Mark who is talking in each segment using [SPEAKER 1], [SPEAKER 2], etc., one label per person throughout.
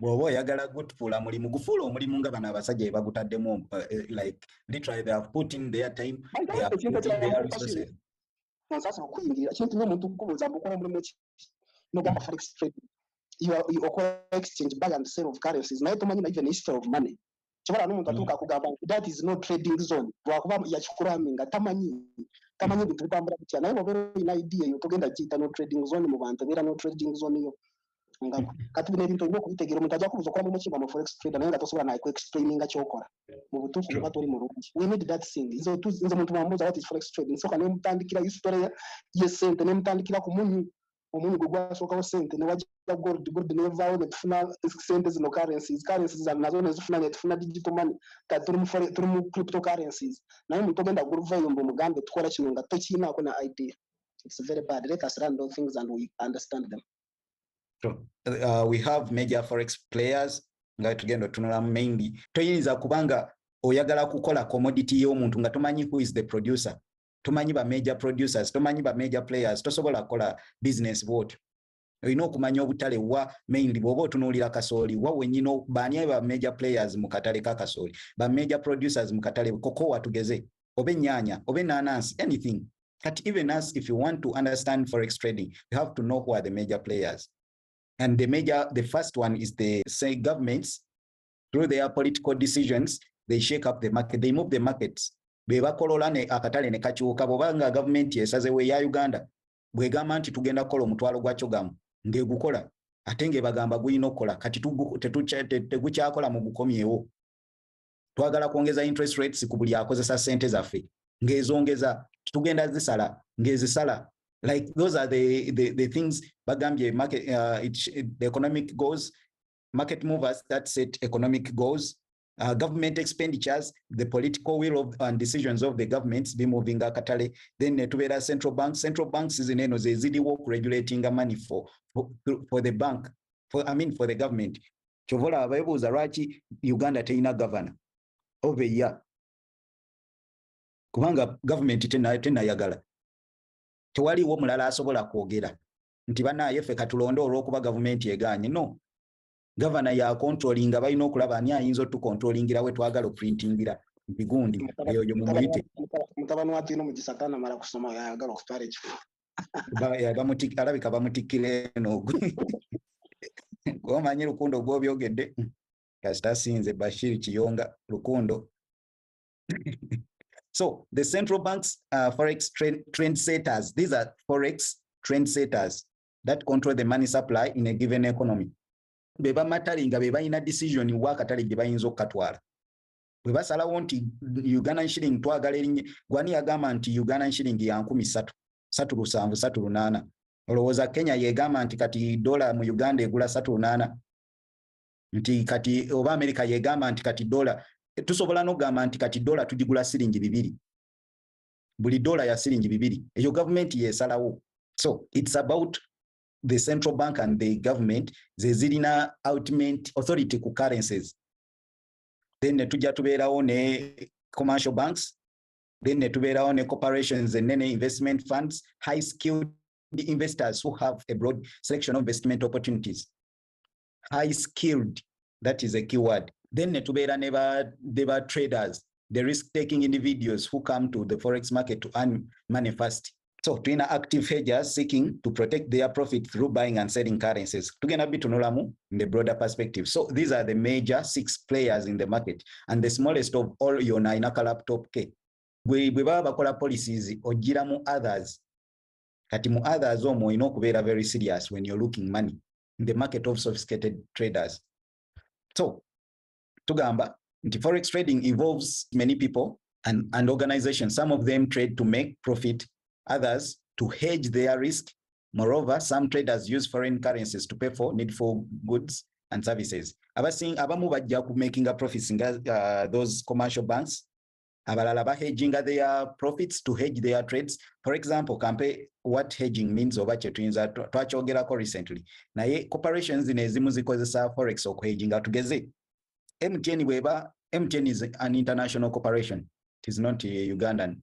[SPEAKER 1] bw'oba oyagala gutufuula mulimu gufuula omulimu nga bano abasajja bye bagutaddemu like literally they have put in their time, they have put in their resources.
[SPEAKER 2] Sasa okuyingira kintu n'omuntu kubuuza mbukola omulimu ki n'ogamba forex trading you exchange buy and sell of currencies naye tomanyi na even history of money kibala n'omuntu atuuka akugamba that is no trading zone lwakuba yakikuraminga tamanyi bintu bitambula bitya naye bw'obeera olina idea eyo togenda giyita no trading zone mu bantu ebeera no trading zone yo kati bino ebintu olina okubitegeera omuntu ajja kubuuza okola mulimu ki mu forex trader naye nga tosobola naye ku-explaininga ky'okola mu butuufu nga toli mulungi we need that thing nze muntu bwambuuza what is forex trading nsooka ne mutandikira history y'essente ne mutandikira ku munyu omunyu gwe gwasookawo sente ne wajja gold nevaawo ne tufuna sente zino currencies nazo ne zifuna ne tufuna digital money kati tuli mu cryptocurrencies naye muntu ogenda guvayo mbu mugambe tukola kino nga tokiinaako na idea. It's very bad. Let us run those things and we understand them.
[SPEAKER 1] So, we have major forex players nga tugenda tunula mainly toyinza kubanga oyagala kukola commodity y'omuntu nga tomanyi who is the producer, tomanyi ba major producers, tomanyi ba major players, tosobola kola business bwotyo. Olina okumanya obutale wa mainly bw'oba otunuulira kasooli wa wennyina baani ba major players mu katale ka kasooli, ba major producers mu katale kokowa tugeze oba ennyaanya oba ennaanansi anything. But even us, if you want to understand forex trading, you have to know who are the major players. And the first one is the say governments. Through their political decisions, they shake up the market, they move the markets. Bebakolola ne akatale ne kakyuka bobanga government yesazewe ya Uganda bwegamba nti tugenda kola omutwalo gwa kyogamu ngegukola ate ngebagamba guyina okukola kati tegukyakola mu bukomyewo. Twagala kuongeza interest rates ku buli akozesa sente zaffe ngezongeza tugenda zisala ngezisala. Like those are the things bagambye market the economic goals, market movers that set economic goals, government expenditures, the political will of and decisions of the governments be moving akatale. Then tubera central banks zineno zezidi work regulating money for the bank, for the government. Chovola abayibuuza lwaki Uganda teina governor over year kubanga government tenayagala. Tewaliwo mulala asobola kwogera nti banaye ffe katulonda olw'okuba gavumenti eganye. No, governor ya controllinga balina okulaba ani ayinza otukontrolingira we twagala okuprintingira bigundi eyo mumuyite
[SPEAKER 2] mutabani wa Tino Mugisatana mala kusoma yagala okutwala ekifo
[SPEAKER 1] alabika bamutikira eno gomanyi Lukundo gw'obyogedde kasita sinze Bashir Kiyonga Lukundo. So the central banks, forex trend setters, these are forex trend setters that control the money supply in a given economy. Beba matalinga beba ina decision wa katale gye bayinza okukatwala. Bwe basalawo nti Ugandan shilling twagala erinye gwani yagamba nti Ugandan shilling ya 13 3.7 olowooza Kenya yegamba nti kati dola mu Uganda egula 3.8 nti kati oba America yegamba nti kati dola tusobola n'ogamba nti kati dola tugigula siringi 2 buli dola ya siringi 2 eyo government yesalawo. So it's about the central bank and the government zezirina ultimate authority ku currencies. Then netujja tubeerawo ne commercial banks, then netubeerawo ne corporations and then investment funds, high skilled investors who have a broad selection of investment opportunities. High skilled, that is a key word. Then netubeera neba traders, the risk-taking individuals who come to the forex market to earn money fast. So twina active hedgers seeking to protect their profit through buying and selling currencies. Tugenda bitunulamu in the broader perspective. So these are the major 6 players in the market, and the smallest of all yona inaka laptop ke. Bwe baba bakola policies ogira mu others. Kati mu others omwo ino kubeera very serious when you're looking money in the market of sophisticated traders. So tugamba nti forex trading involves many people and organizations. Some of them trade to make profit, others to hedge their risk. Moreover, some traders use foreign currencies to pay for needful goods and services. Abamu bajja ku making a profits in those commercial banks. Abalala ba hedging their profits to hedge their trades. For example, what hedging means oba kye tuyinza twakyogerako recently. Naye corporations ezimu zikozesa forex okuhedginga tugeze. MTN is an international corporation. It is not Ugandan.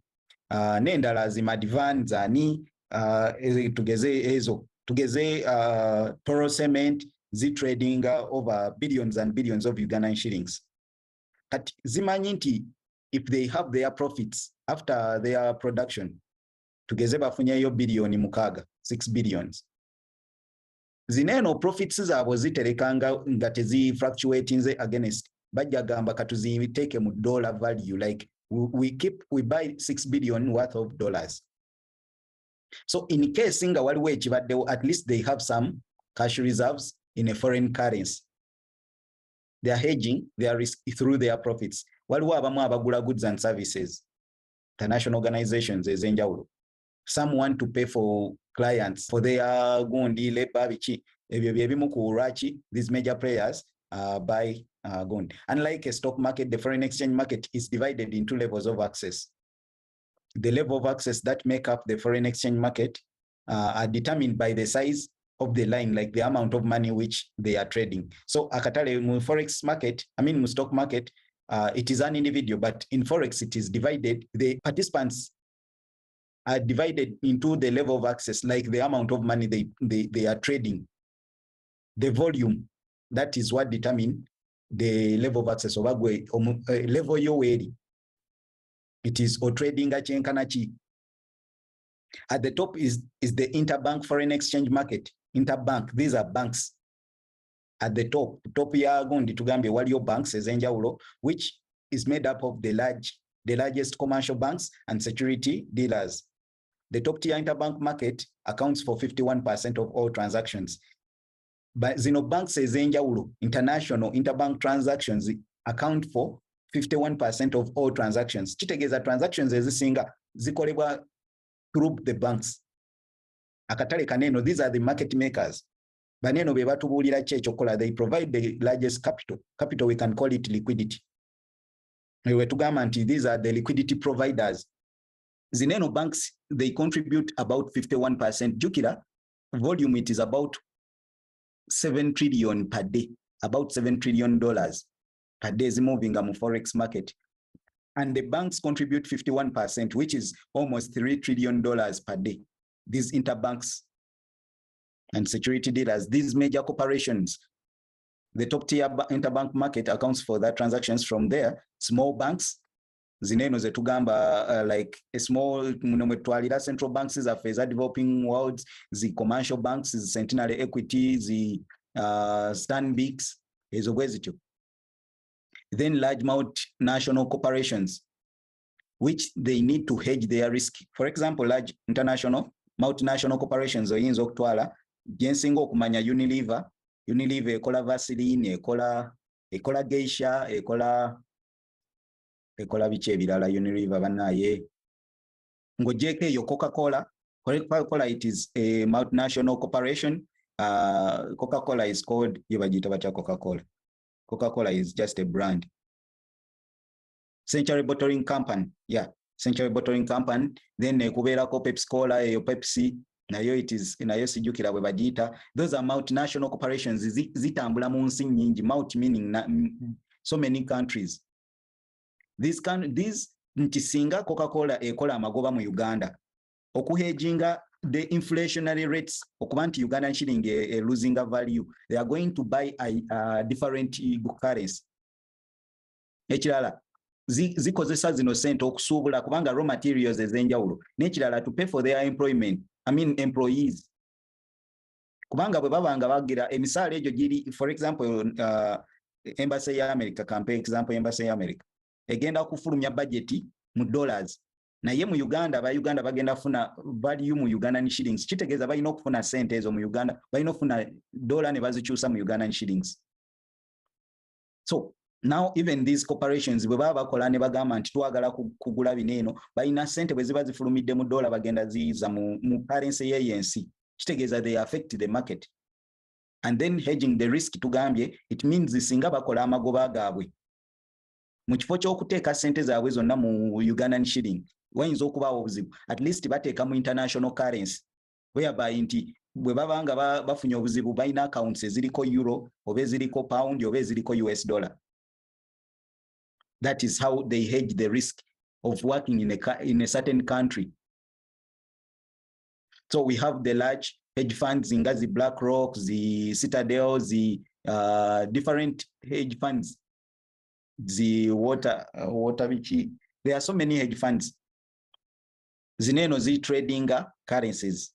[SPEAKER 1] Nendala zimadivans ani tugeze Toro Cement, trading over billions and billions of Ugandan shillings. But zimanyi nti if they have their profits after their production, tugeze bafunyeyo billioni mukaga, 6 billions. Zineno profits zaabwe ziterekanga nga tezi-fluctuating against bajja gamba katuziteke mu dollar value, like we buy 6 billion worth of dollars. So in case nga waliwo ekibaddewo, at least they have some cash reserves in a foreign currency. They are hedging their risk through their profits. Waliwo abamu abagula goods and services, international organizations ezenjawulo. Some want to pay for clients for their gundi labor bichi ebyo byebimu ku lwaki these major players buy gundi. Unlike a stock market, the foreign exchange market is divided into levels of access. The level of access that make up the foreign exchange market are determined by the size of the line, like the amount of money which they are trading. So akatale mu forex market, mu stock market, it is an individual, but in forex it is divided. The participants are divided into the level of access, like the amount of money they are trading. The volume, that is what determines the level of access. Level yoweri. It is or trading achenkanachi. At the top is the interbank foreign exchange market. Interbank, these are banks. At the top ya gundi tugambe waliyo banks ezenjawulo, which is made up of the largest commercial banks and security dealers. The top tier interbank market accounts for 51% of all transactions. But zino banks ezenjawulo, international interbank transactions account for 51% of all transactions. Chitegeza transactions ezisinga zikolebwa through the banks. Akatale kaneno, these are the market makers. Baneno be batubulira chechokola, they provide the largest capital. Capital, we can call it liquidity. These are the liquidity providers. Zineno banks, they contribute about 51%. Jukira volume, it is about 7 trillion per day, about $7 trillion per day is moving on the forex market. And the banks contribute 51%, which is almost $3 trillion per day. These interbanks and security dealers, these major corporations, the top tier interbank market accounts for that transactions. From there, small banks, zineno zetugamba like a small central banks is a developing worlds, the commercial banks, the Centenary Equities, the Stanbics, is always it. Then large multinational corporations, which they need to hedge their risk. For example, large international multinational corporations oyinza okutwala jensinga okumanya Unilever ekola Vaseline, ekola Geisha, ekola biche ebirala Unilever banaye ngojeko eyo Coca-Cola, it is a multinational corporation. Coca-Cola is called Coca-Cola. Coca-Cola is just a brand. Century Bottling Company, Century Bottling Company. Then kuberako Pepsi Cola, Pepsi, nayo it is nayo sijukira bwe bagita. Those are multinational corporations zitambula mu nsi nyingi, multi meaning so many countries. These ntisinga Coca-Cola ekola amagoba mu Uganda, okuhedginga the inflationary rates, okubanti Ugandan shilling losing a value, they are going to buy a different currency. Ekirala zikozesa zino sente okusuubula kubanga raw materials ezenjawulo, n'ekirala to pay for their employment, employees. Kubanga bwe babanga bagira emisaala egyo giri, for example, embassy ya America, campaign example embassy ya America egenda kufulumya budget mu dollars. Naye mu Uganda, Uganda bagenda funa value mu Ugandan shillings. Kitegeeza balina okufuna sente ezo mu Uganda, balina okufuna dollar ne bazikyusa mu Ugandan shillings. So now even these corporations bwe baba bakola ne bagamba nti twagala kugula bineeno, balina sente bwe ziba zifulumidde mu dollar bagenda ziyiza mu currency y'ensi. Kitegeeza they affect the market. And then hedging the risk tugambye, it means singa bakola amagoba gaabwe mu kifo ky'okuteeka sente zaabwe zonna mu Ugandan shilling, wayinza okubaawo obuzibu, at least bateeka mu international currency, whereby nti bwe babanga bafunye obuzibu balina accounts eziriko euro oba eziriko pound oba eziriko US dollar. That is how they hedge the risk of working in a certain country. So we have the large hedge funds nga zi BlackRock, zi Citadel, zi different hedge funds, zi water bichi. There are so many hedge funds. Zineno zi trading currencies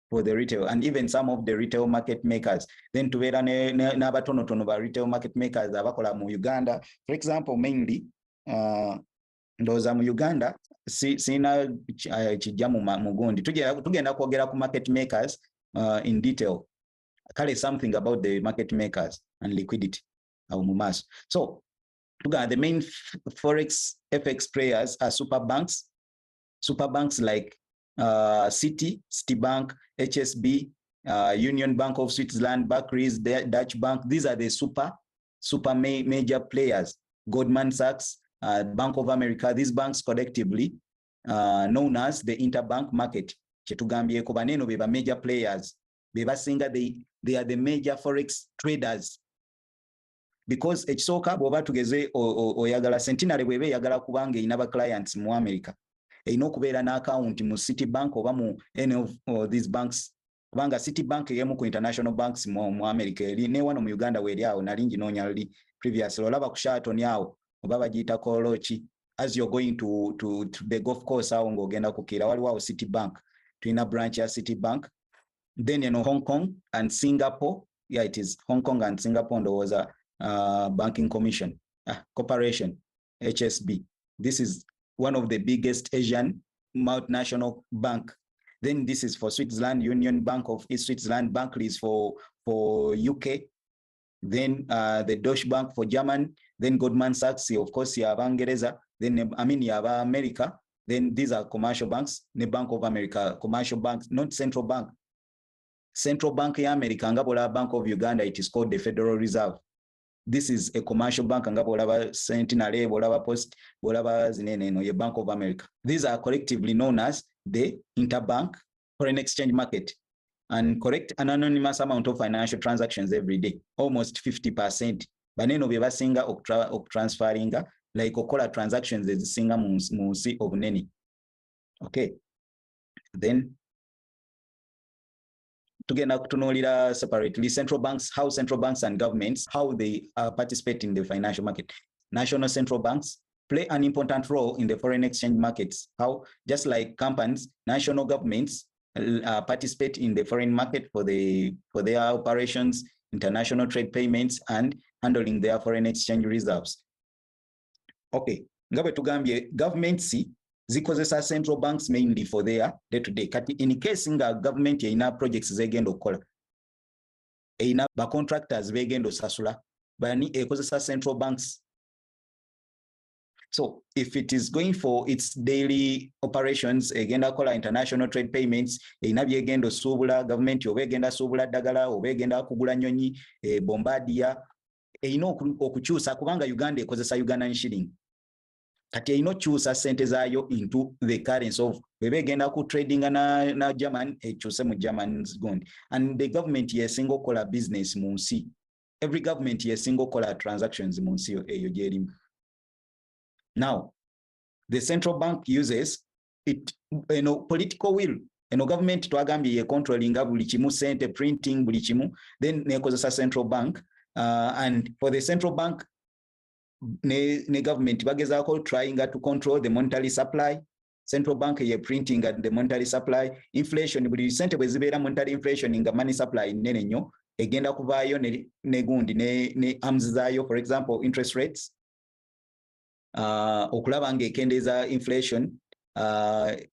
[SPEAKER 1] for the retail, and even some of the retail market makers. Then tubeera n'abatonotono ba retail market makers abakola mu Uganda. For example, mainly ndowooza mu Uganda sina kijja mu gundi. Tugenda kwogera ku market makers in detail. Kale something about the market makers and liquidity mu maaso. So the main Forex FX players are super banks like Citibank, HSB, Union Bank of Switzerland, Barclays, Dutch Bank. These are the super major players. Goldman Sachs, Bank of America. These banks collectively known as the interbank market. Chetugambyeko baneno beba major players. Beba singa they are the major Forex traders. Because ekisooka bw'oba tugeze oyagala Centenary bw'eba eyagala kubanga inaba clients mu America. Eina okubeera n'account mu Citibank oba mu any of these banks. Kubanga Citibank yemu ku international banks mu America eri ne wano mu Uganda weeri awo nali nginoonya luli previously olaba ku Shatoni awo oba bagiyita koloki. As you're going to the golf course awo ng'ogenda kukiira waliwo awo Citibank. Tulina branch ya Citibank. Then Hong Kong and Singapore. Yeah, it is Hong Kong and Singapore ndowooza Banking Commission Corporation, HSB. This is one of the biggest Asian multinational bank. Then this is for Switzerland, Union Bank of East Switzerland, Barclays for UK. Then the Deutsche Bank for German. Then Goldman Sachs, of course, you have Angereza. Then you have America. Then these are commercial banks. The Bank of America, commercial banks, not central bank. Central Bank ya America, ngabola Bank of Uganda, it is called the Federal Reserve. This is a commercial bank, ngabola Centenary, bolaba Post, bolaba zinene, ye Bank of America. These are collectively known as the interbank foreign exchange market, and collect an anonymous amount of financial transactions every day, almost 50%. Baneno bebasinga transferringa like okola transactions ezisinga mu nsi obunene. Okay, then tugenda kutunuulira separately central banks, how central banks and governments, how they participate in the financial market. National central banks play an important role in the foreign exchange markets. How? Just like companies, national governments participate in the foreign market for their operations, international trade payments, and handling their foreign exchange reserves. Okay, ngabe tugambye governments zikozesa central banks mainly for their day-to-day. Kati in case nga government ina projects zegendo kola, ina ba contractors begendo sasula, bani ekozesa central banks. So if it is going for its daily operations, egenda kola international trade payments, ina byegendo subula government obegenda subula dagala obegenda kugula nyonyi bombardier, ina okukyusa kubanga Uganda ekozesa Ugandan shilling. Kati ino chusa sente zayo into the currency of webegenda ku trading na German chuse mu German's gond. And the government ye single kola business mu nsi. Every government ye single kola transactions mu nsi eyo jeri. Now the central bank uses it, political will. Government twagambye ye controlling buli kimu sente printing buli kimu, then nekozesa central bank and for the central bank ne government bagezaako trying to control the monetary supply. Central bank ye printing at the monetary supply. Inflation buli sente bwe zibeera monetary inflation nga money supply nene nnyo egenda kuvaayo ne gundi ne arms zaayo, for example interest rates okulaba nga ekendeeza inflation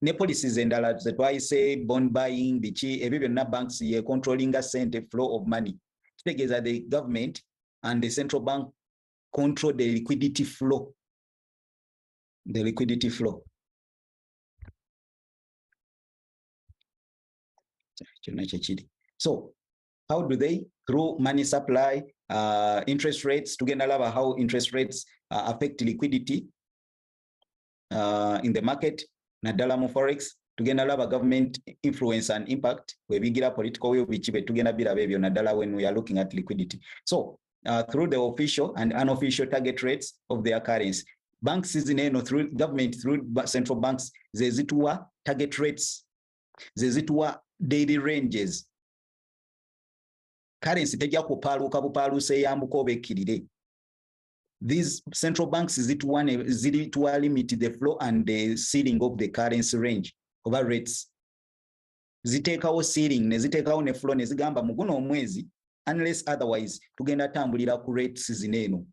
[SPEAKER 1] ne policies endala ze twayise bond buying biki ebyo byonna banks ye controlling sente flow of money. Kitegeeza the government and the central bank control the liquidity flow. The liquidity flow. So how do they? Through money supply, interest rates, together about how interest rates affect liquidity in the market, nadala mu Forex, together about government influence and impact, we bigira political will be together nadala when we are looking at liquidity. So through the official and unofficial target rates of their currency. Banks through government, through central banks, zezituwa target rates, zezituwa daily ranges. Currency tejja kupaaluuka bupaaluusa eyambuka oba ekkirire. These central banks ziri to limit the flow and the ceiling of the currency range over rates. Ziteekawo ceiling ne ziteekawo ne flow ne zigamba mu guno omwezi unless otherwise tugenda tambulira ku rates zineeno.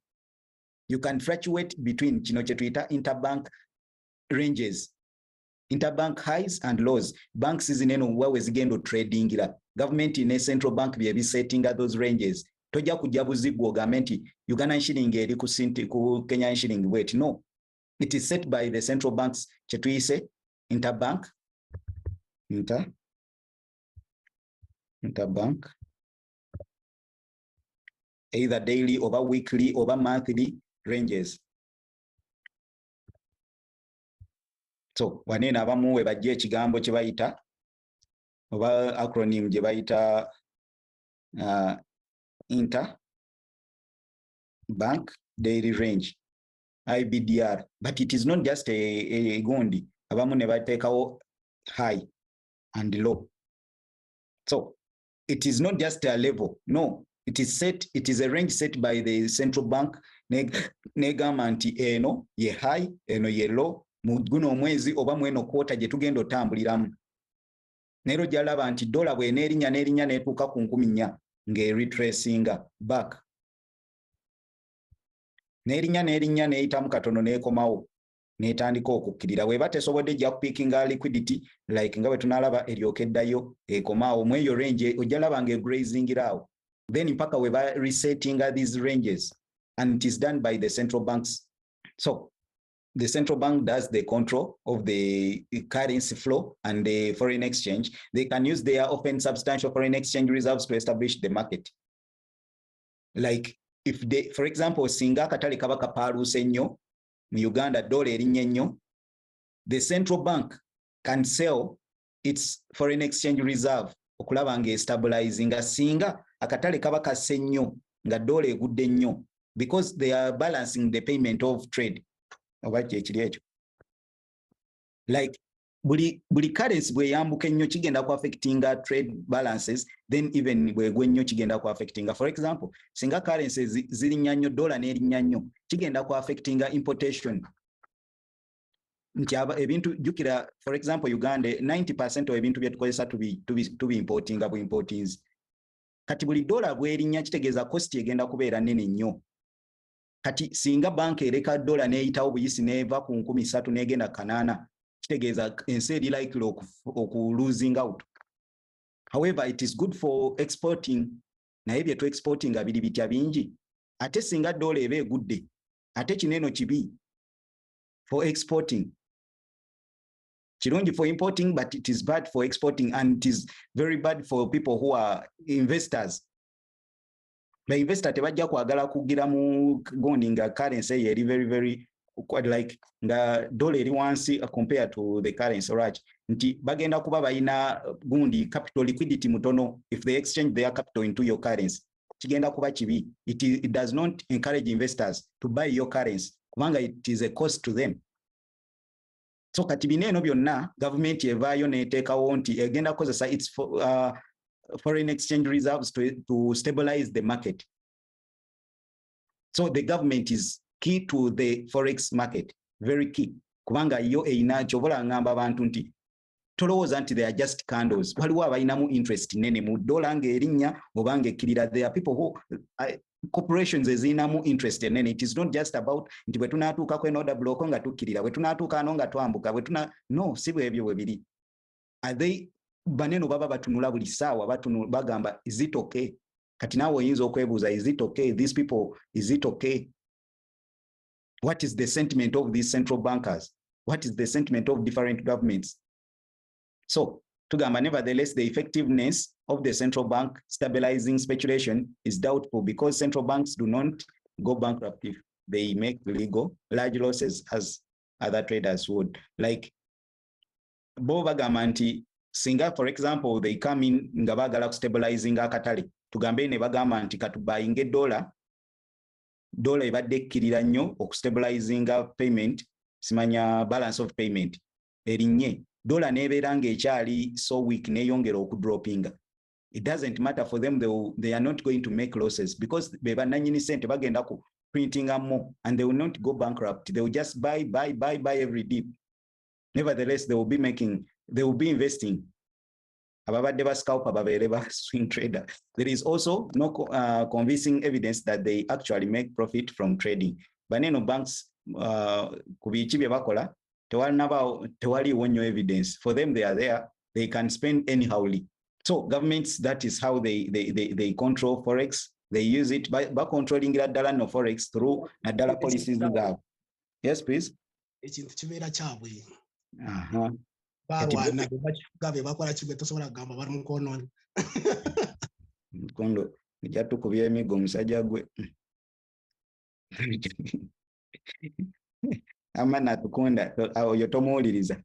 [SPEAKER 1] You can fluctuate between kino kye tuyita interbank ranges, interbank highs and lows. Banks zineeno wawe zigenda tradingira. Government ne central bank bye bisettinga those ranges. Tojja kujja buzigwa ogambe nti Uganda shilling eri ku Kenyan shilling wait. No, it is set by the central banks kye tuyise interbank either daily or weekly or monthly ranges. So wanene abamu we bajja ekigambo kye bayita oba acronym gye bayita interbank daily range, IBDR, but it is not just a gundi. Abamu ne bateekawo high and low. So it is not just a level. No, it is a range set by the central bank. Negamba nti eno ye high, eno ye low, mu guno omwezi oba mweno kwota gye tugenda otambuliramu. Neero gyalaba nti dola bw'eneerinnya n'etuuka ku 4,000 ng'eretracinga back. N'erinnya n'eyitamu katono n'ekomawo n'etandika okukkirira. Bw'eba tesobodde ejja kupiikinga liquidity like nga bwe tunaalaba eryoka eddayo ekomaawo mu eyo range ojja laba ng'egrazingira awo. Then mpaka weba resettinga these ranges, and it is done by the central banks. So the central bank does the control of the currency flow and the foreign exchange. They can use their often substantial foreign exchange reserves to establish the market. Like if they, for example, singa akatale kaba kapaaluuse nnyo mu Uganda dollar erinnye nnyo, the central bank can sell its foreign exchange reserve okulaba ng'estabilizing singa akatale kaba kasse nnyo nga dollar egudde nnyo, because they are balancing the payment of trade. Like buli currency bweyambuka ennyo kigenda ku affectinga trade balances, then even bwegwe nnyo kigenda ku affectinga. For example, singa currencies zirinnya nnyo dollar n'erinnya nnyo kigenda ku affectinga importation. Nti ebintu jukira, for example, Uganda 90% of ebintu bye tukozesa tubi importinga bu importings. Kati buli dollar bwerinnya kitegeeza cost egenda kubeera nnene nnyo. Kati singa bank ereka dollar n'eyitawo buyisi n'eva ku 3,000 n'egenda 8, kitegeeza ensi eri likely oku losing out. However, it is good for exporting. Naye bye tu exporting biri bitya bingi. Ate singa dollar eba egudde, ate kineno kibi for exporting. Kirungi for importing, but it is bad for exporting, and it is very bad for people who are investors. The investor tebajja kwagala kugira mu gondi nga currency eri very quite like nga dollar eri wansi compared to the currency, right? Nti bagenda kuba bayina gundi capital liquidity mutono. If they exchange their capital into your currency, kigenda kuba kibi. It does not encourage investors to buy your currency kubanga it is a cost to them. So kati bineeno byonna government evaayo n'eteekawo nti egenda kukozesa its foreign exchange reserves to stabilize the market. So the government is key to the forex market, very key. Kubanga yo eina chobola ngamba abantu nti tolowooza nti they are just candles. Waliwo abayinamu interest nene mu dola ng'erinnya oba ng'ekkirira. There are people who corporations ezinamu interest nene. It is not just about nti bwe tunaatuukako enoda block nga tukkirira, bwe tunaatuuka ano nga twambuka, no, si bwebyo bwe biri. Are they baneno baba batunula buli ssaawa bagamba is it okay? Kati naawe oyinza okwebuuza, is it okay? These people, is it okay? What is the sentiment of these central bankers? What is the sentiment of different governments? So tugamba, nevertheless, the effectiveness of the central bank stabilizing speculation is doubtful because central banks do not go bankrupt if they make large losses as other traders would. Like bo bagamba nti singa, for example, they come in nga bagala stabilizing akatale, tugambe ne bagamba nti katubayinge dollar ebadde ekkirira nnyo okustabilizinga payment, simanya balance of payment erinnye, dollar nebeera ng'ekyali so weak neyongera okudropinga, it doesn't matter for them. They are not going to make losses because be bannannyini ssente bagenda ku printing more and they will not go bankrupt. They will just buy every dip. Nevertheless, they will be investing. Ababadde ba scalper babeere ba swing trader. There is also no convincing evidence that they actually make profit from trading. Baneno banks ku biki bye bakola tewaliwo nnyo evidence. For them, they are there. They can spend anyhowly. So governments, that is how they control Forex. They use it by controlling ddala no Forex through naddala policies zaabwe. Yes, please.
[SPEAKER 2] Ekintu kibeera kyabwe.
[SPEAKER 1] Aha.
[SPEAKER 2] Barwana bakifuga bakola kigwe tosobola kugamba bali mu kwonoona.
[SPEAKER 1] Mukondo ejja tukubya emigo musajja gwe. Amana tukunda oyo tomuwuliriza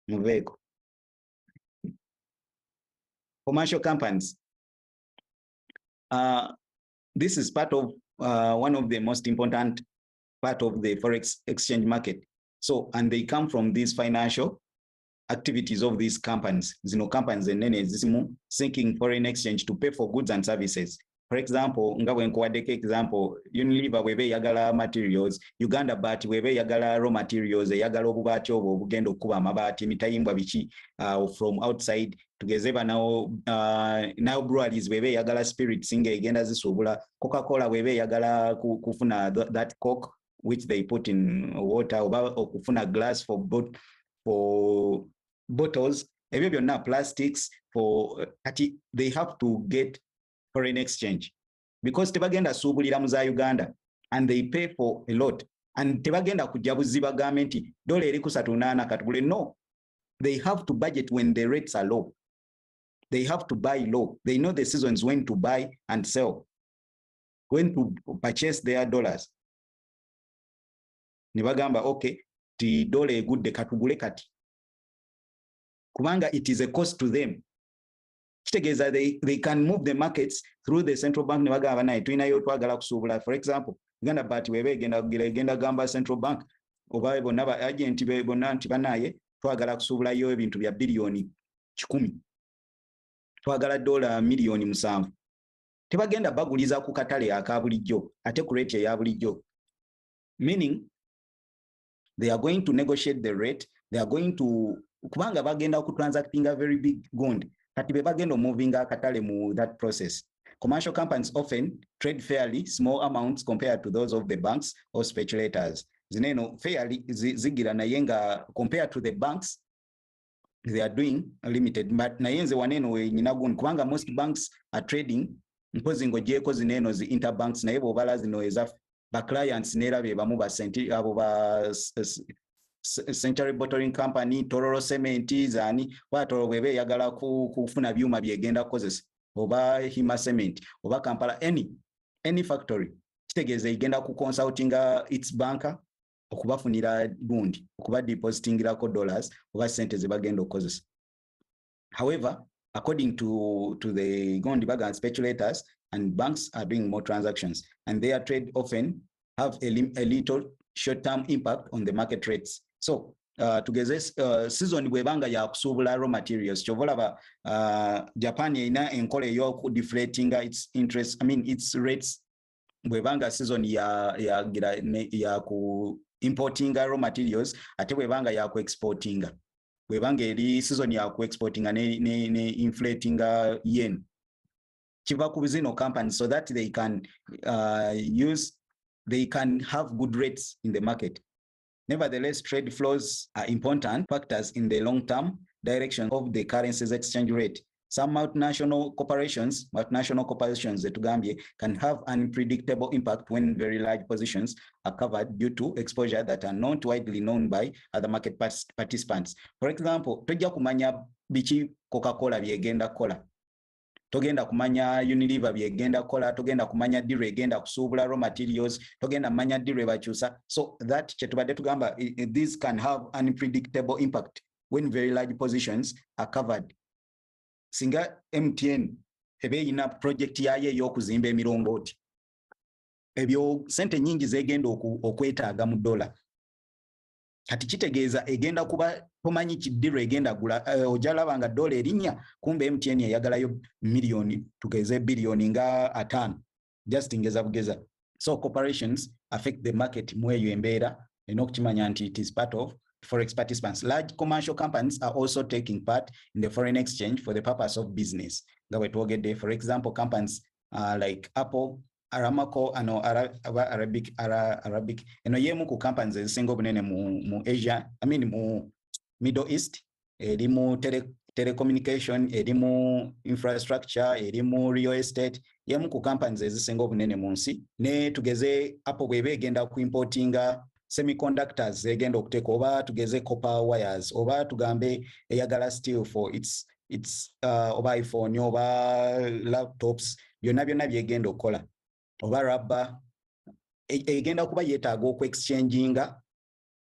[SPEAKER 1] muveeko. Commercial companies. This is part of one of the most important part of the Forex exchange market. So, and they come from these financial activities of these companies. Companies and seeking foreign exchange to pay for goods and services. For example, nga wenkuwaddeko example, Unilever webe yagala materials, Uganda Bat webe yagala raw materials, yagala obubaati obwo obugenda okuba amabaati emitayimbwa biki from outside. Tugezeba now breweries webe yagala spirits nga egenda zisuubula. Coca-Cola webe yagala kufuna that coke which they put in water oba okufuna glass for bottles. Ebyo byonna plastics they have to get foreign exchange because tebagenda suubulira mu za Uganda and they pay for a lot and tebagenda kujja buziba gavumenti dola eri ku 38 katugule. No, they have to budget when the rates are low. They have to buy low. They know the seasons when to buy and sell, when to purchase their dollars. Nibagamba okay, ti dola egudde katugule kati kubanga it is a cost to them. They can move the markets through the central bank. Nibagamba naye tulinayo twagala kusuubula. For example, Uganda Bat webe egenda gamba central bank oba bonna ba agent be bonna nti banaye twagala kusuubulayo ebintu bya billioni 10, twagala dola million 7. Tebagenda baguliza ku katale aka bulijjo ate ku rate ya bulijjo. Meaning they are going to negotiate the rate. They are going to kubanga bagenda ku transacting a very big gond. Kati be bagenda moving akatale mu that process. Commercial companies often trade fairly small amounts compared to those of the banks or speculators. Zineno fairly zigira naye nga compared to the banks they are doing limited, but nayenze waneno we nyinagun kubanga most banks are trading mpozi ngojeko zineno zi interbanks naye bobala zino eza ba clients nera be bamu ba senti abo ba Century Bottling Company, Tororo Cement zani watoro webe yagala kufuna byuma byegenda kozesa oba Hima Cement oba Kampala any factory kitegeze igenda ku consulting its banker okubafunira gundi okuba depositingira ko dollars oba sente ze bagenda okozesa. However, according to the gondi bagan speculators, and banks are doing more transactions and their trade often have a little short-term impact on the market rates. So together season bwebanga ya kusuubula raw materials chovolaba Japan ina enkole yo deflating its interest, its rates bwebanga season ya ku importing raw materials ate bwebanga ya ku exporting bwebanga eri season ya ku exporting ne inflating yen kiva ku zino companies so that they can have good rates in the market. Nevertheless, trade flows are important factors in the long-term direction of the currency's exchange rate. Some multinational corporations can have an unpredictable impact when very large positions are covered due to exposure that are not widely known by other market participants. For example, tojja kumanya biki Coca-Cola byegenda kola. Togenda kumanya Unilever byegenda kola, togenda kumanya deal egenda kusuubula raw materials, togenda kumanya deal bakyusa. So that chetubadde tugamba these can have unpredictable impact when very large positions are covered. Singa MTN ebe ina project yaye y'okuzimba emirongooti, ebyo sente nyingi zegenda okwetaaga mu dola. kati kitegeeza egenda kuba tomanyi kiddiro egenda gula ojalaba nga dola erinnya kumbe MTN eyagalayo miliyoni tugeze biliyoni nga 5 just ngeza bugeza. So corporations affect the market mu eyo embeera enokukimanya nti it is part of forex participants. Large commercial companies are also taking part in the foreign exchange for the purpose of business nga wetwogedde. For example, companies like Apple, Aramco, Arabic eno yemu ku companies ezisinga obunene mu Asia, mu Middle East, erimu telecommunication, erimu infrastructure, erimu real estate, yemu ku companies ezisinga obunene mu nsi. Ne tugeze Apple bweba egenda ku importinga semiconductors egenda okuteeka, oba tugeze copper wires, oba tugambe eyagala steel for its oba iPhone oba laptops, byonna byegenda okukola, oba rubber egenda kuba yeetaaga oku-exchanging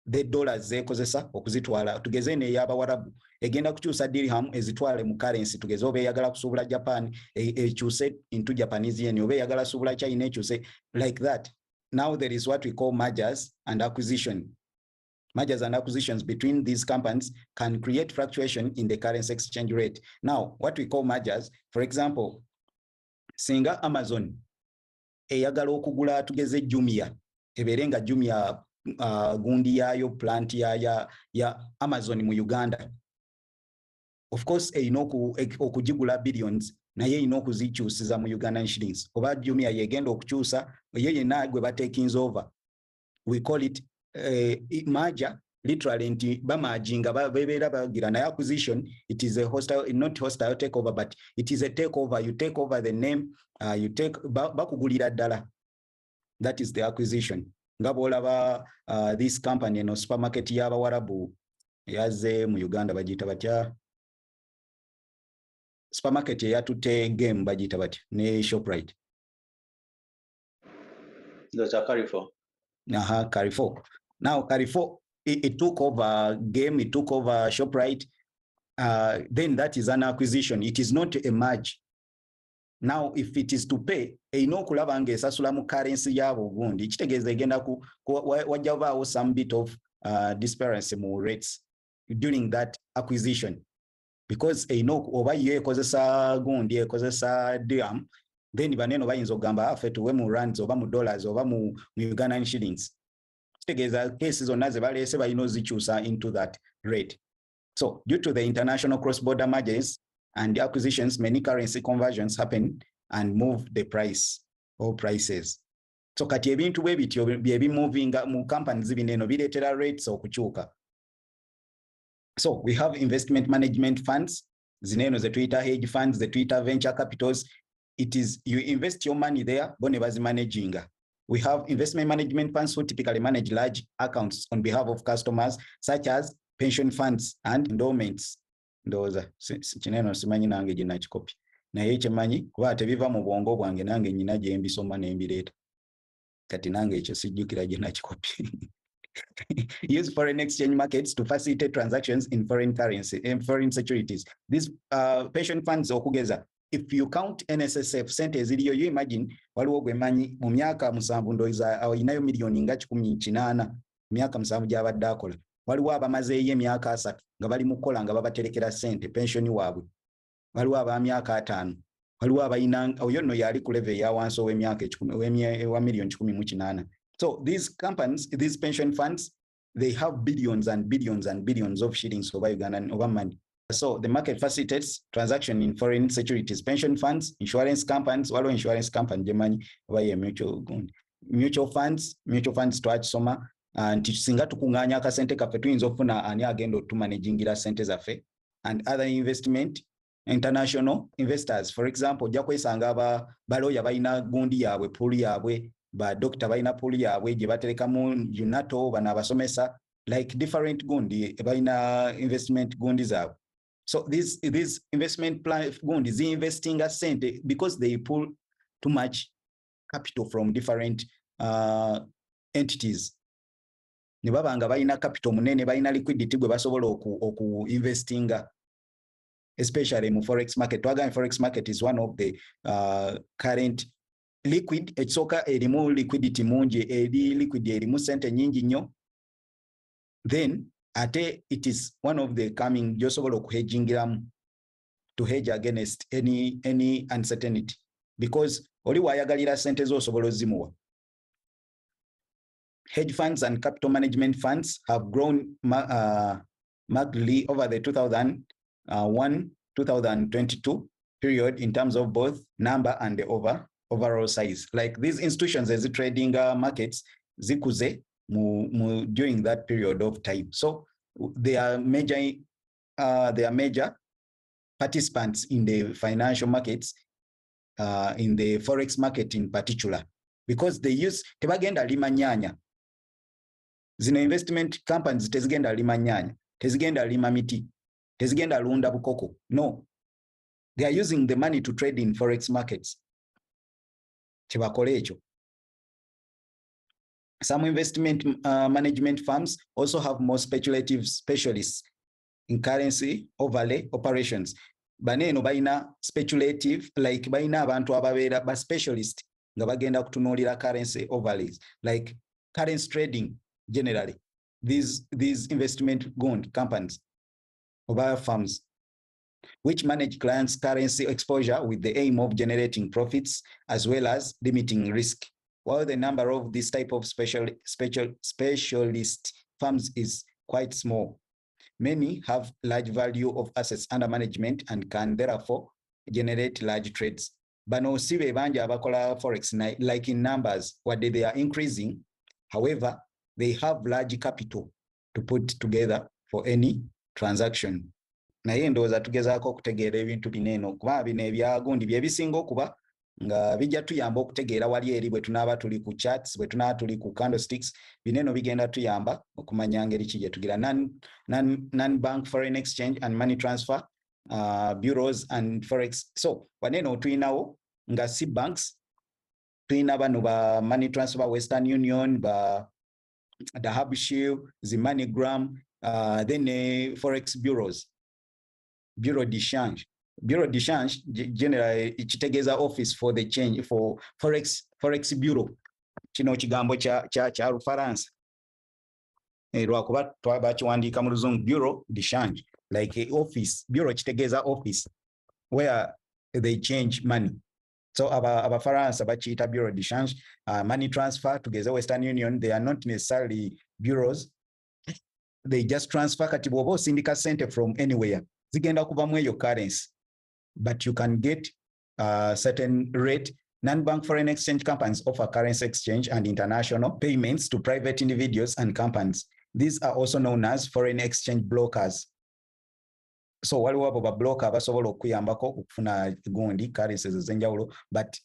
[SPEAKER 1] the dollars zekozesa okuzitwala. Tugeze n'ey'Abawarabu egenda kukyusa dirham ezitwale mu currency, tugeze oba eyagala kusuubula Japan ekyuse into Japanese yen, oba eyagala suubula China ekyuse like that. Now there is what we call mergers and acquisition. Mergers and acquisitions between these companies can create fluctuation in the currency exchange rate. Now, what we call mergers, for example, singa Amazon eyagala okugula tugeze Jumia, eberenga Jumia gundi yayo plant ya Amazon mu Uganda. Of course, okugigula billions naye ino okuzikyusiza mu Ugandan shillings. Oba Jumia yegenda okukyusa yeye nagwe batekinze over. We call it merger, literally nti bamajinga bebeera bagira na acquisition. It is a hostile, not hostile takeover, but it is a takeover. You take over the name, you take bakugulira ddala. That is the acquisition. Ngabolaba this company no supermarket y'Abawarabu yaze mu Uganda bagita batya, supermarket yatute game bagita batya ne Shoprite.
[SPEAKER 3] That's a Carrefour.
[SPEAKER 1] Carrefour. Now Carrefour it took over game, it took over Shoprite. Then that is an acquisition. It is not a merge. Now, if it is to pay, kulaba ngesasula mu currency yabo gundi, kitegeeza egenda wajavaawo some bit of disparity mu rates during that acquisition. Because oba ye ekozesa gundi ekozesa dirham, then baneno bayinza okugamba afe tuwe mu rands oba mu dollars oba mu Ugandan shillings. Kitegeeza cases zonna ze baleese balina ozikyusa into that rate. So, due to the international cross-border mergers and acquisitions, many currency conversions happen and move the price or prices. So kati ebintu bwe bityo bye moving mu companies bineno biretera rates okukyuka. So we have investment management funds, zineno ze Twitter hedge funds, the Twitter venture capitals. It is you invest your money there, bone bazi managing. We have investment management funds who typically manage large accounts on behalf of customers, such as pension funds and endowments. Ndoza kineno simanyi nange gye nakikopi naye kyemanyi kuba tebiva mu bwongo bwange nange nyina gye mbisoma n'embireeta kati nange ekyo sijjukira gye nakikopi. Use foreign exchange markets to facilitate transactions in foreign currency and foreign securities. These pension funds okugeza, if you count NSSF sente eziriyo, you imagine waliwo gwemanyi mu myaka 7 ndoiza alinayo miliyoni nga 18 myaka 7 gy'abadde akola. Waliwo abamazeeyo emyaka 3 nga bali mu kukola nga babaterekera sente pensioni waabwe. Waliwo aba myaka 5. Waliwo abayina oyo nno yali ku level ya wansi ow'emyaka 10 wa miliyoni 18. So these companies, these pension funds, they have billions and billions and billions of shillings over Ugandan over money. So the market facilitates transaction in foreign securities, pension funds, insurance companies, waliwo insurance company jemanyi oba ye mutual funds twakisoma. And singa tukunganya akasente kaffe tuyinza okufuna ani agenda otumanagingira sente zaffe. And other investment, international investors, for example, ojja kwesanga baloya balina gundi yaabwe, pool yaabwe, ba doctor balina pool yaabwe gye baterekamu UNATO, bano abasomesa, like different gundi balina investment gundi zaabwe. So these investment plan gundi zi-investing a sente because they pull too much capital from different entities. Ne babanga balina capital munene, balina liquidity gwe basobola oku investinga, especially mu forex market. Twaga forex market is one of the current liquid, ekisooka erimu liquidity mungi, eri liquid erimu sente nyingi nnyo. then ate it is one of the coming josobola okuhedgingiramu to hedge against any uncertainty, because oli wayagalira sente zo osobola ozimuwa. Hedge funds and capital management funds have grown markedly over the 2001-2022 period in terms of both number and the overall size. Like these institutions as trading markets zikuze during that period of time. So they are major participants in the financial markets, in the Forex market in particular, because they use tebagenda lima nyanya. Zino investment companies tezigenda lima nyanya, tezigenda lima miti, tezigenda lunda bukoko. No, they are using the money to trade in Forex markets. Chebakole echo. Some investment management firms also have more speculative specialists in currency overlay operations. Baneno baina speculative, like baina abantu ababeera ba specialist nga bagenda kutunuulira currency overlays, like currency trading generally. These investment companies or firms which manage clients' currency exposure with the aim of generating profits as well as limiting risk. While the number of this type of specialist firms is quite small, many have large value of assets under management and can therefore generate large trades. Bano sibe banja abakola Forex like in numbers, what they are increasing. However, they have large capital to put together for any transaction. Naye ndowooza tugezaako okutegeera ebintu bineno kuba bino ebyagundi bye bisinga okuba nga bijja tuyamba okutegeera wali eri bwe tunaaba tuli ku charts, bwe tunaaba tuli ku candlesticks, bineno bigenda tuyamba okumanya ngeri ki gye tugira non-bank foreign exchange and money transfer bureaus and Forex. So waneno tuyinawo nga si banks, tuyina bano ba money transfer, Western Union, ba BINANCE, the MoneyGram, then Forex bureaus. Bureau de change generally kitegeeza office for the change for Forex bureau. Kino kigambo kya Lufaransa lwakuba bakiwandiika mu Luzungu, bureau de change, like a office. Bureau kitegeeza office where they change money. So Abafaransa bakiyita bureau de change. Money transfer together Western Union, they are not necessarily bureaus, they just transfer. Kati bw'oba osindika sente from anywhere zigenda kuva mu eyo currency, but you can get certain rate. Non-bank foreign exchange companies offer currency exchange and international payments to private individuals and companies. These are also known as foreign exchange brokers. So waliwo abo ba broker basobola okuyambako okufuna gundi currencies ezenjawulo, but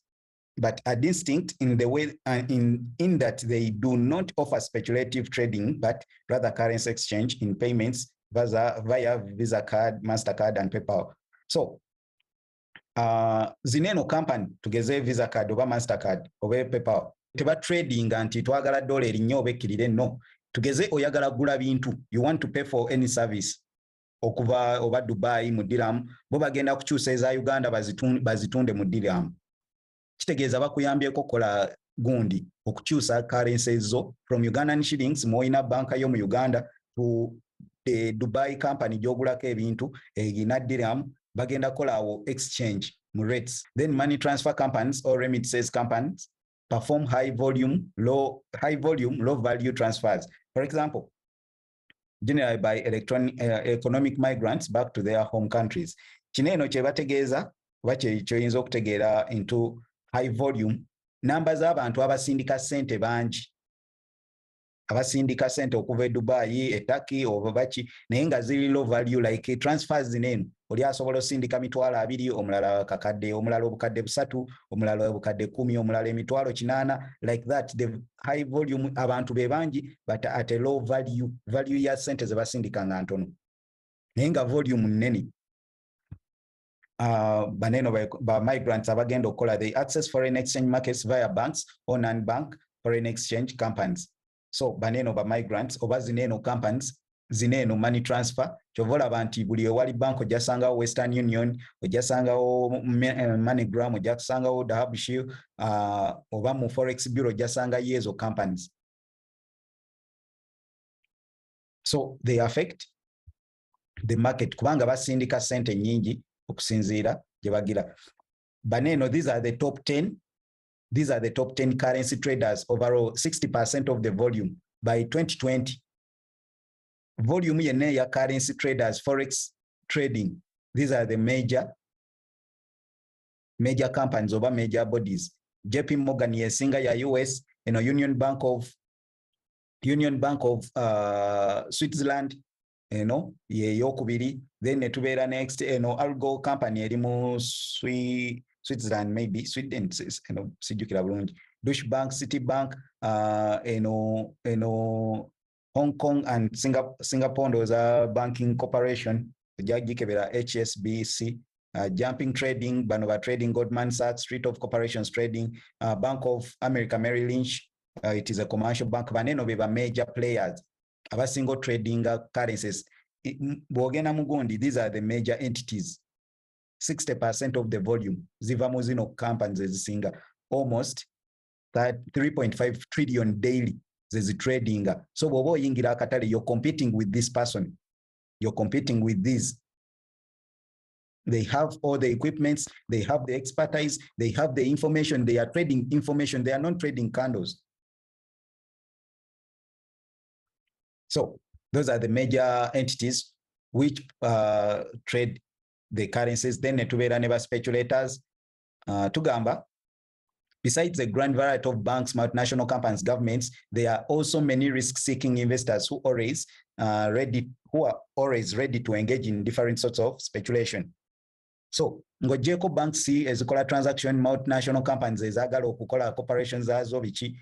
[SPEAKER 1] are distinct in the way in that they do not offer speculative trading, but rather currency exchange in payments via Visa card, MasterCard, and PayPal. So, zineno company tugeze Visa card oba MasterCard oba PayPal teba trading anti twagala dollar erinyo obekirire. No, tugeze oyagala gula bintu, you want to pay for any service okuva oba Dubai mu dirham, bo bagenda kukyusa eza Uganda bazitunde mu dirham. Kitegeeza bakuyambyeko kola gundi okukyusa currency zo from Ugandan shillings moina banka yo mu Uganda to the Dubai company gyogulako ebintu egina dirham, bagenda kolawo exchange mu rates. Then money transfer companies or remittances companies perform high volume low value transfers, for example generally by economic migrants back to their home countries. Kineno kye bategeeza bache kyoyinza okutegeera into high volume numbers abantu abasindika sente bangi, abasindika sente okuva e Dubai, e Turkey oba baki, naye nga ziri low value, like transfers zineno oli asobola osindika mitwalo 2, omulala kakadde, omulala obukadde 3, omulala obukadde 10, omulala emitwalo 8, like that. The high volume abantu be bangi but at a low value ya sente ze basindika nga ntono, naye nga volume nnene. Baneno ba migrants abagenda okola, they access foreign exchange markets via banks or non-bank foreign exchange companies. So baneno ba migrants oba zineno companies, zineno money transfer, chovola banti buli ewali bank ojasangawo Western Union, ojasangawo MoneyGram, ojasangawo BINANCE, oba mu Forex bureau ojasanga yezo companies. So they affect the market kubanga basindika sente nyingi okusinziira gye bagira. Baneno, these are the top 10. These are the top 10 currency traders, overall 60% of the volume by 2020. Volume yene ya currency traders, Forex trading. These are the major companies over major bodies. JP Morgan yesinga ya US, Union Bank of Switzerland, ye yokubiri. Then netubera next, Algo company erimu Switzerland, maybe Sweden, sijukira bulungi. Deutsche Bank, Citibank, Hong Kong and Singapore, those are banking corporation. Jagikebera HSBC, Jumping Trading, Banova Trading, Goldman Sachs, Street of Corporations Trading, Bank of America, Merrill Lynch. It is a commercial bank. Baneno beba major players. Aba single trading currencies. Bogena Mugundi, these are the major entities. 60% of the volume. Zivamu zino companies zisinga almost 3.5 trillion daily. Zezi trading. So bobo yingira akatale, you're competing with this person. You're competing with this. They have all the equipments, they have the expertise, they have the information, they are trading information, they are not trading candles. So those are the major entities which trade the currencies. Then netubera neba speculators. Tugamba, besides the grand variety of banks, multinational companies, governments, there are also many risk-seeking investors who are always ready to engage in different sorts of speculation. So, ngojeko banks ezikola transaction, multinational companies ezagala okukola corporations azo bichi,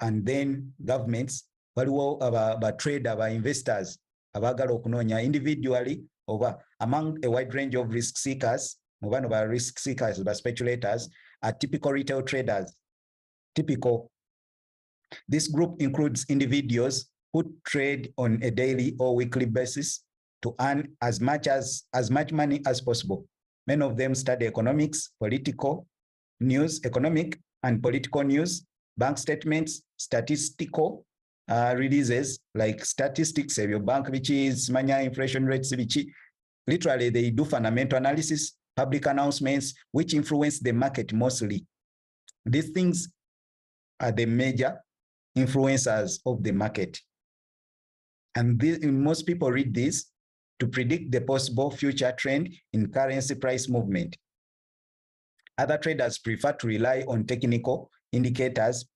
[SPEAKER 1] and then governments waliwo aba trade aba investors abagala okunonya individually over among a wide range of risk seekers. Mubano ba risk seekers, ba speculators are typical retail traders. This group includes individuals who trade on a daily or weekly basis to earn as much money as possible. Many of them study economics, political news, economic and political news, bank statements, statistical releases like statistics of your bank, which is manya inflation rates, which literally they do fundamental analysis, public announcements, which influence the market mostly. These things are the major influencers of the market. And most people read this to predict the possible future trend in currency price movement. Other traders prefer to rely on technical indicators,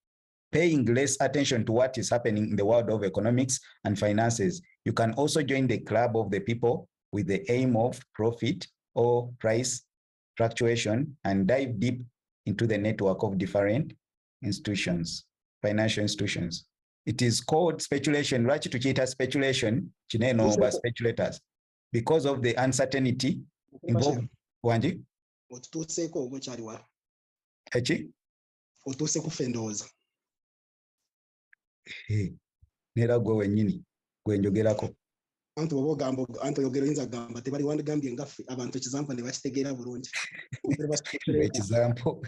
[SPEAKER 1] paying less attention to what is happening in the world of economics and finances. You can also join the club of the people with the aim of profit or price fluctuation and dive deep into the network of different institutions, financial institutions. It is called speculation. Lwaki tukiita speculation kineno ba speculators because of the uncertainty involved. Wanji?
[SPEAKER 2] Otutuseeko ogwo kyali wa?
[SPEAKER 1] Eki?
[SPEAKER 2] Otuuse ku fendooza.
[SPEAKER 1] Nera gwe wennyini gwe njogerako.
[SPEAKER 2] Antu obogamba antu yogero yinza gamba tebali wandagambye ngaffe abantu ekizampo ne bakitegeera bulungi.
[SPEAKER 1] Ekizampo.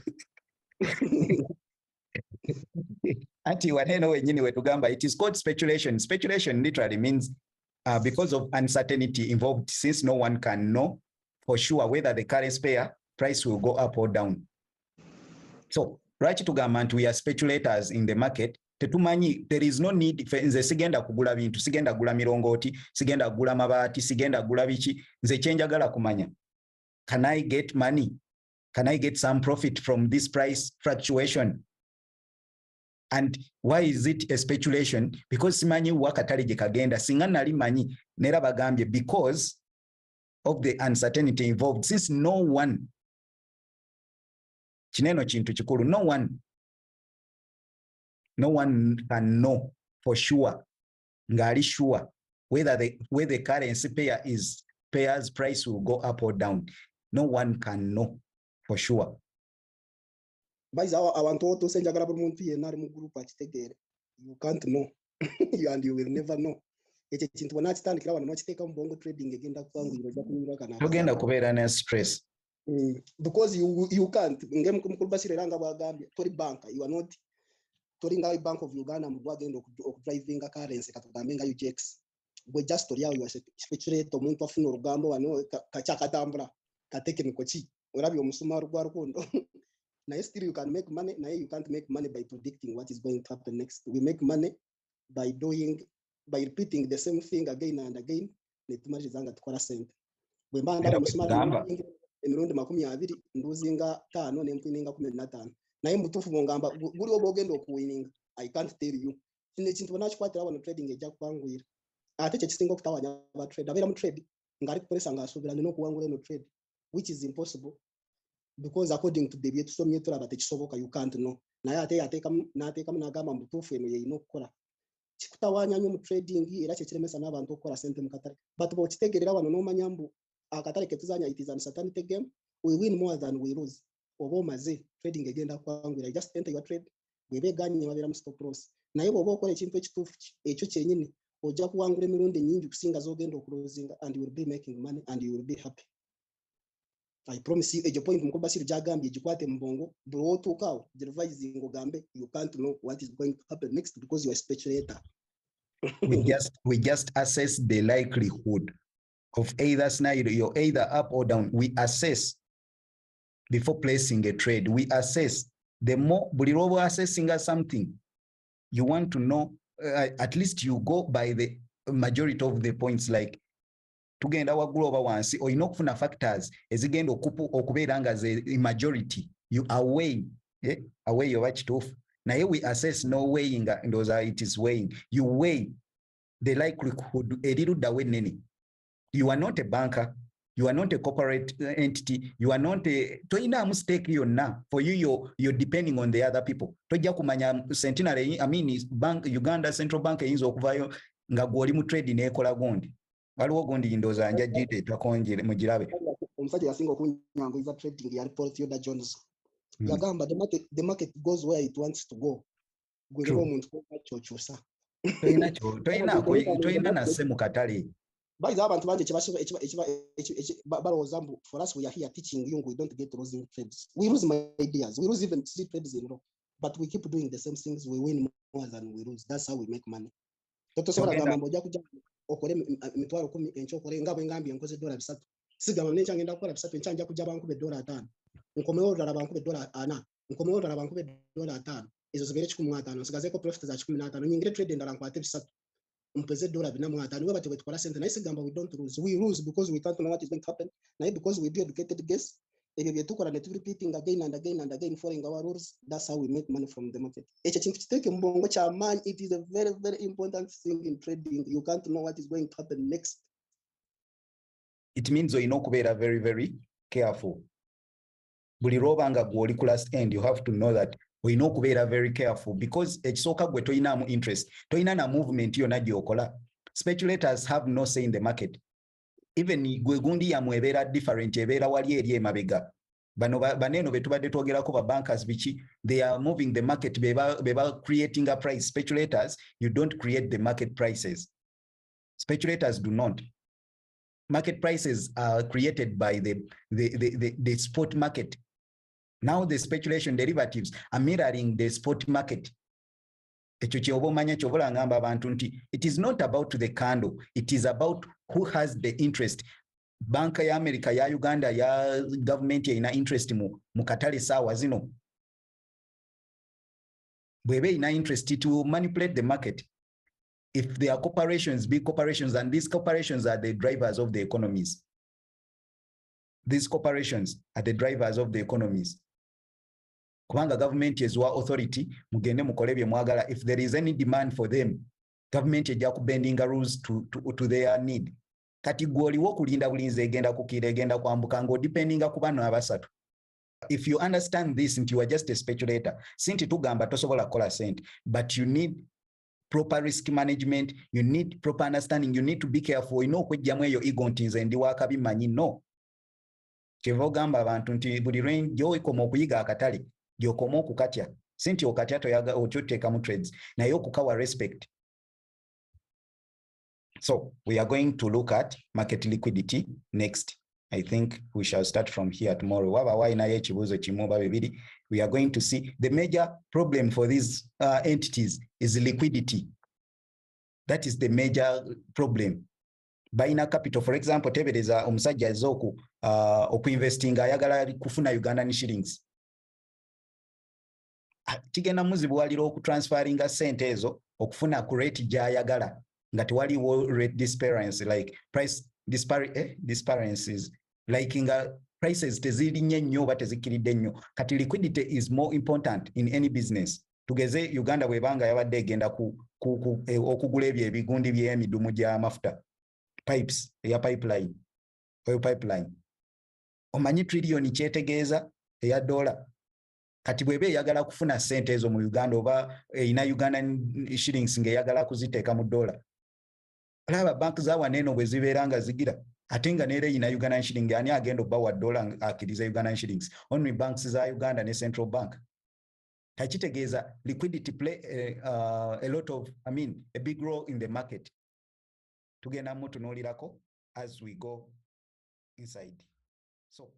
[SPEAKER 1] Ati waneno wenyini wetugamba, it is called speculation. Speculation literally means because of uncertainty involved, since no one can know for sure whether the currency price will go up or down. So, right to government, we are speculators in the market. Tetumanyi, there is no need for nze sigenda kugula bintu, sigenda gula mirongoti, sigenda gula mabati, sigenda gula bichi, nze chenjagala kumanya. Can I get money? Can I get some profit from this price fluctuation? And why is it a speculation? Because simanyi wakatali jekagenda, singa nali manyi, nera bagambye, because of the uncertainty involved, since no one, kineno chintu chikuru, no one can know for sure, ngali sure, whether the currency payer's price will go up or down. No one can know for sure.
[SPEAKER 2] Baiza abantu otuse njagala buli muntu yenna ali mu group akitegeere. You can't know and you will never know. Ekyo kintu bonna kitandikira wano n'okiteeka mu bongo trading egenda kwanguira ojja kunyura kana.
[SPEAKER 1] Togenda kubeera ne stress.
[SPEAKER 2] Because you can't. Mukulu Bashir era nga bwagambye tori bank, you are not tori nga Bank of Uganda mu bwagenda okudrivinga currency katugambe nga UGX. gwe just story yawe speculator omuntu afuna orugambo wano kachakatambula ka technical chi orabyo omusuma rwa rukundo na still you can make money na you can't make money by predicting what is going to happen next. We make money by repeating the same thing again and again. Netumalizanga tukora sente bwe mbanda omusuma emirundi 20 nduzinga 5 n'empwininga 15 naye mutufu ngamba guli obogenda okuwininga. I can't tell you kine kintu banachikwatira wano trading ejja kwangwira ate kye kisinga okutawanya aba trade abera mu trade ngari kukolesa ngasubirana n'okuwangula no trade, which is impossible because according to the byetu somye turaba tekisoboka, you can't know naye ate yatekamu nagamba mutufu eno yeyino okukola kikutawanya nyo mu trading era kye kiremesa n'abantu okukora sente mu katale. But bo kitegerera wano n'omanya mbu akatale ketuzanya it is uncertainty game, we win more than we lose. Oba omaze trading egenda kwangwira, just enter your trade webeganye wabera mu stop loss naye boba okole ekintu ekituufu ekyo kyenyini ojja kuwangula emirundi nyingi kusinga zogenda okulozinga and you will be making money and you will be happy. I promise you ejo point mukoba siri jagambye jikwate mbongo bro tukao revising ogambe you can't know what is going to happen next because you are a speculator.
[SPEAKER 1] we just assess the likelihood of either scenario, you're either up or down. We assess before placing a trade. We assess. The more bulirobo assessing something, you want to know, at least you go by the majority of the points, like tugenda wagula oba wansi oyina okufuna factors ezigenda okubeera nga ze majority. You away oba kituufu naye we assess no weighing ndowooza it is weighing. You weigh the likelihood erirudda wennene. You are not a banker, you are not a corporate entity, you are not a toina mistake yonna. For you you're depending on the other people. Tojja kumanya centenary bank Uganda Central Bank eyinza okuvayo nga gwoli mu trade nekola gondi waliwo gondi ndoza anja jite twakonjere mugirabe.
[SPEAKER 2] Omusajja yasinga okunyanguliza trading ya report Yoda Jones yagamba the market goes where it wants to go. Gwe omuntu kwachochusa toina na semu katale. By the abantu banje barozambu, for us we are here teaching you, we don't get losing trades. We lose my ideas, we lose even 3 trades in a row, but we keep doing the same things. We win more than we lose. That's how we make money. Toto sema ngamba moja kuja okole mitwaro 10 encho okole ngabo ngambye nkoze $3 sigama necha ngenda gukora $3 enchanja kuja banku be $5 nkomeye odala banku be $4 nkomeye odala banku be $5 izo zibere 15 sigaze ko profit za 15 nyingire trade ndala nkwate 3 mpeze $4 we bati wetwala sente naye sigamba we don't lose. We lose because we can't know what is going to happen. Naye because we do educated guess ebyo byetukora net repeating again and again and again following our rules. That's how we make money from the market. Ekyo kintu kiteke mbongo kya man. It is a very very important thing in trading. You can't know what is going to happen next.
[SPEAKER 1] It means oyina okubeera very very careful. Buli lwobanga gwoli ku last end, you have to know that oyina okubeera very careful because ekisooka gwe toyinaamu interest, toyina na movement yonna gyokola. Speculators have no say in the market. Even gwe gundi yamwe ebeera different, ebeera wali eri emabega. Baneno betubadde twogerako ba bankers biki, they are moving the market, beba creating a price. Speculators, you don't create the market prices. Speculators do not. Market prices are created by the spot market. Now the speculation derivatives are mirroring the spot market. It is not about the candle. It is about who has the interest. Banka ya America, ya Uganda, ya government ya ina interest mu katale sawa zino. Bwebe ina interest to manipulate the market. If there are corporations, big corporations, and these corporations are the drivers of the economies. These corporations are the drivers of the economies. Kubanga government is wa authority, mugende mukole bye mwagala. If there is any demand for them, government ejja kubending rules to their need. Kati gwoli wokulinda bulinze egenda kukira egenda kwambuka ngo depending ku bano abasatu. If you understand this, and you are just a speculator, sinti tugamba tosobola kola sente, but you need proper risk management, you need proper understanding, you need to be careful. You know kwejjamu eyo ego ntinze ndi wakabimanyi no. Kyeva gamba abantu nti buli lwenjo ikoma okuyiga akatale gyokoma okukatya sinti okatya toyaga otyoteeka mu trades naye okukawa respect. So we are going to look at market liquidity next. I think we shall start from here tomorrow. We are going to see the major problem for these entities is liquidity. That is the major problem. Buying capital, for example, tebereza omusajja azza okuinvestinga ayagala kufuna Ugandan shillings. Kigenda muzibuwalira okutransferinga sente ezo okufuna ku rate gy'ayagala nga tewaliwo rate disparity, like price disparities, like nga prices tezirinnye nnyo oba tezikiridde nnyo. Kati liquidity is more important in any business. Tugeze Uganda bwebanga yabadde egenda okugula ebyo ebigundi by'emidumu gy'amafuta, pipes eya pipeline, oil pipeline. Omanyi trillion kyetegeeza eya dollar. Kati bwebe eyagala kufuna sente ezo mu Uganda oba ina Ugandan shillings ng'eyagala kuziteeka mu dollar. Alaba bank za waneno bwe zibeera nga zigira. Ate nga neera ina Ugandan shilling ani agenda obbawa dollar akkiriza Ugandan shillings. Only banks za Uganda ne central bank. Takitegeeza liquidity play a lot of, a big role in the market. Tugenda mutunuulirako as we go inside. So